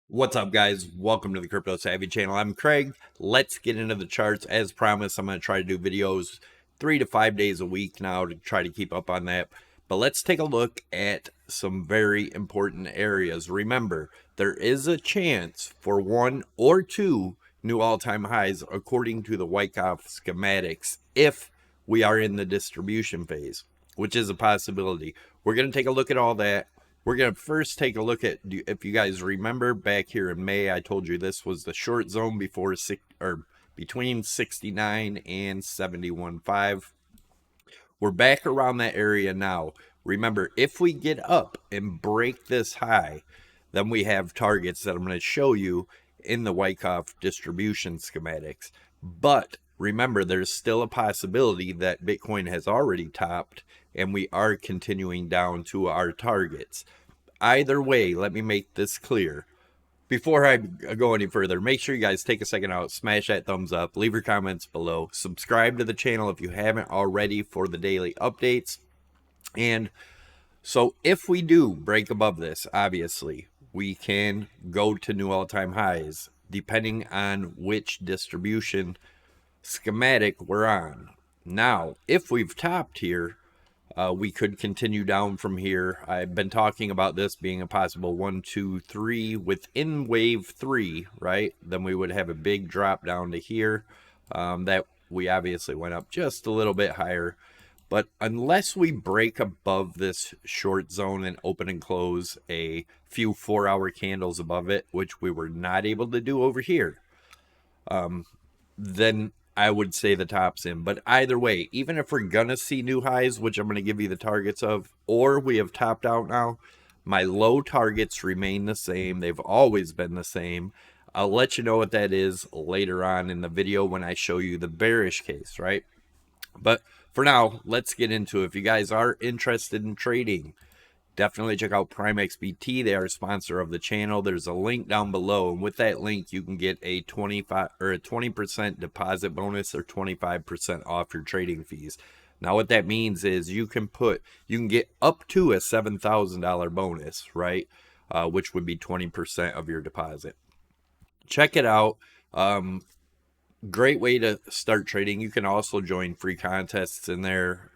What's up, guys? Welcome to the Crypto Savvy channel. I'm Craig. Let's get into the charts. As promised, I'm going to try to do videos 3 to 5 days a week now to try to keep up on that. But let's take a look at some very important areas. Remember, there is a chance for one or two new all-time highs according to the Wyckoff schematics if we are in the distribution phase, which is a possibility. We're going to take a look at all that. We're going to first take a look at, if you guys remember back here in May, I told you this was the short zone before between 69 and 71.5. We're back around that area now. Remember, if we get up and break this high, then we have targets that I'm going to show you in the Wyckoff distribution schematics. But remember, there's still a possibility that Bitcoin has already topped and we are continuing down to our targets. Either way, let me make this clear. Before I go any further, make sure you guys take a second out, smash that thumbs up, leave your comments below, subscribe to the channel if you haven't already for the daily updates. And so if we do break above this, obviously, we can go to new all-time highs depending on which distribution schematic we're on. Now, if we've topped here, we could continue down from here. I've been talking about this being a possible 1, 2, 3 within wave 3, right? Then we would have a big drop down to here. That we obviously went up just a little bit higher. But unless we break above this short zone and open and close a few 4-hour candles above it, which we were not able to do over here, then I would say the top's in. But either way, even if we're going to see new highs, which I'm going to give you the targets of, or we have topped out now, my low targets remain the same. They've always been the same. I'll let you know what that is later on in the video when I show you the bearish case, right? But for now, let's get into it. If you guys are interested in trading, definitely check out PrimeXBT. They are a sponsor of the channel. There's a link down below, and with that link, you can get a 20% deposit bonus or 25% off your trading fees. Now, what that means is you can get up to a $7,000 bonus, right? Which would be 20% of your deposit. Check it out. Great way to start trading. You can also join free contests in there.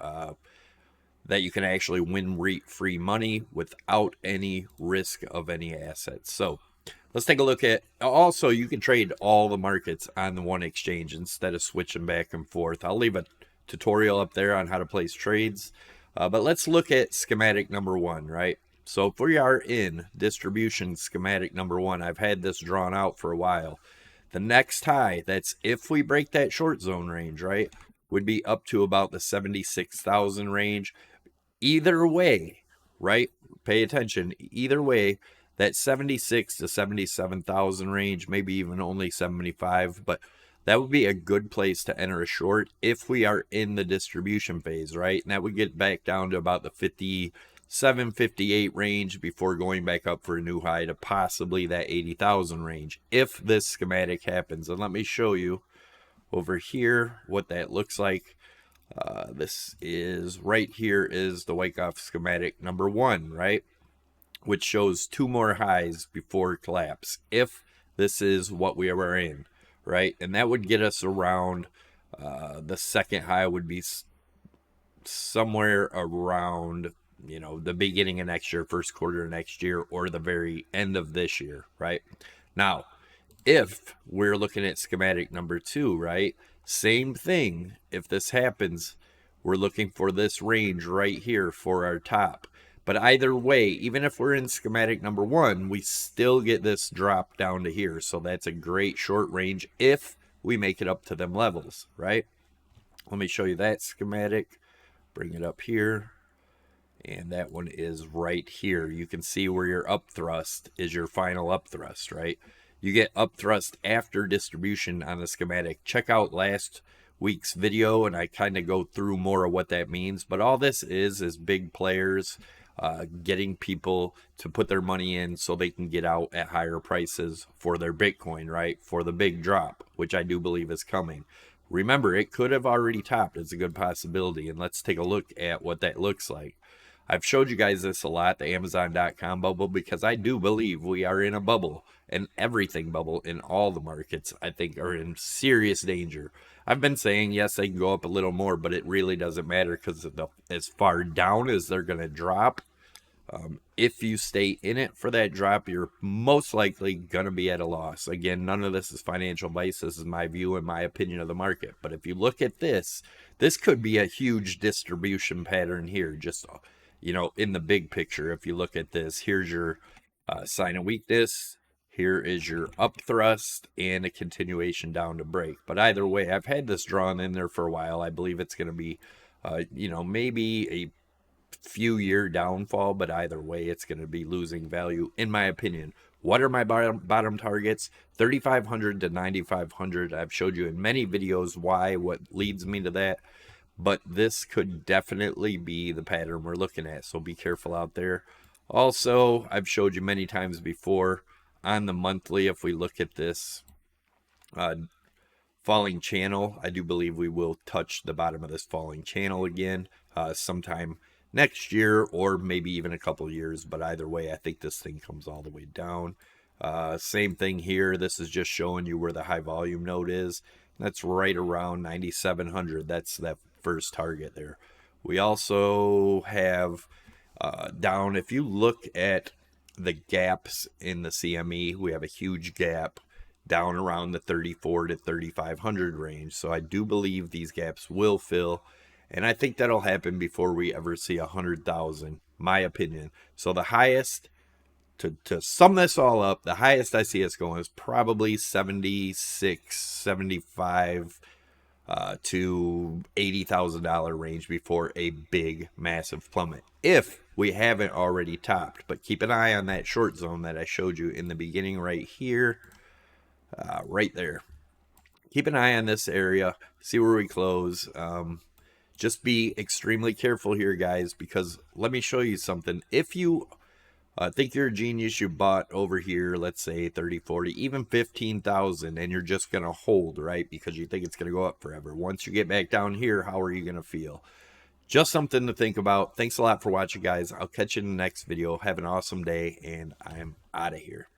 That you can actually win free money without any risk of any assets. So let's take a look at, also you can trade all the markets on the one exchange instead of switching back and forth. I'll leave a tutorial up there on how to place trades. But let's look at schematic number 1, right? So if we are in distribution schematic number 1, I've had this drawn out for a while. The next high, that's if we break that short zone range, right, would be up to about the 76,000 range. Either way, right? Pay attention. Either way, that 76 to 77,000 range, maybe even only 75, but that would be a good place to enter a short if we are in the distribution phase, right? And that would get back down to about the 57, 58 range before going back up for a new high to possibly that 80,000 range if this schematic happens. And let me show you over here what that looks like. This is right here is the Wyckoff schematic number 1, right? Which shows 2 more highs before collapse if this is what we are in, right? And that would get us around, the second high would be somewhere around, the beginning of next year, first quarter of next year, or the very end of this year, right? Now, if we're looking at schematic number 2, right? Same thing. If this happens, we're looking for this range right here for our top. But either way, even if we're in schematic number 1, we still get this drop down to here. So that's a great short range if we make it up to them levels, right? Let me show you that schematic. Bring it up here. And that one is right here. You can see where your up thrust is your final up thrust, right? You get up thrust after distribution on the schematic. Check out last week's video and I kind of go through more of what that means. But all this is big players getting people to put their money in so they can get out at higher prices for their Bitcoin, right? For the big drop, which I do believe is coming. Remember, it could have already topped. It's a good possibility. And let's take a look at what that looks like. I've showed you guys this a lot, the Amazon.com bubble, because I do believe we are in a bubble, and everything bubble in all the markets, I think, are in serious danger. I've been saying, yes, they can go up a little more, but it really doesn't matter because as far down as they're going to drop, if you stay in it for that drop, you're most likely going to be at a loss. Again, none of this is financial advice. This is my view and my opinion of the market. But if you look at this, this could be a huge distribution pattern here, just, in the big picture. If you look at this, here's your sign of weakness. Here is your up thrust and a continuation down to break. But either way, I've had this drawn in there for a while. I believe it's going to be, maybe a few-year downfall, but either way, it's going to be losing value, in my opinion. What are my bottom targets? 3,500 to 9,500. I've showed you in many videos why, what leads me to that. But this could definitely be the pattern we're looking at, so be careful out there. Also, I've showed you many times before on the monthly, if we look at this falling channel, I do believe we will touch the bottom of this falling channel again sometime next year, or maybe even a couple years. But either way, I think this thing comes all the way down. Same thing here. This is just showing you where the high volume node is. That's right around 9,700. That's that first target there. We also have down, if you look at the gaps in the CME, we have a huge gap down around the 34 to 3,500 range. So I do believe these gaps will fill, and I think that'll happen before we ever see 100,000, my opinion. So the highest, to sum this all up, the highest I see us going is probably 76, 75 to $80,000 range before a big, massive plummet, if we haven't already topped. But keep an eye on that short zone that I showed you in the beginning right here, right there. Keep an eye on this area, see where we close. Just be extremely careful here, guys, because let me show you something. If you think you're a genius, you bought over here, let's say 30, 40, even 15,000, and you're just going to hold, right? Because you think it's going to go up forever. Once you get back down here, how are you going to feel? Just something to think about. Thanks a lot for watching, guys. I'll catch you in the next video. Have an awesome day, and I'm out of here.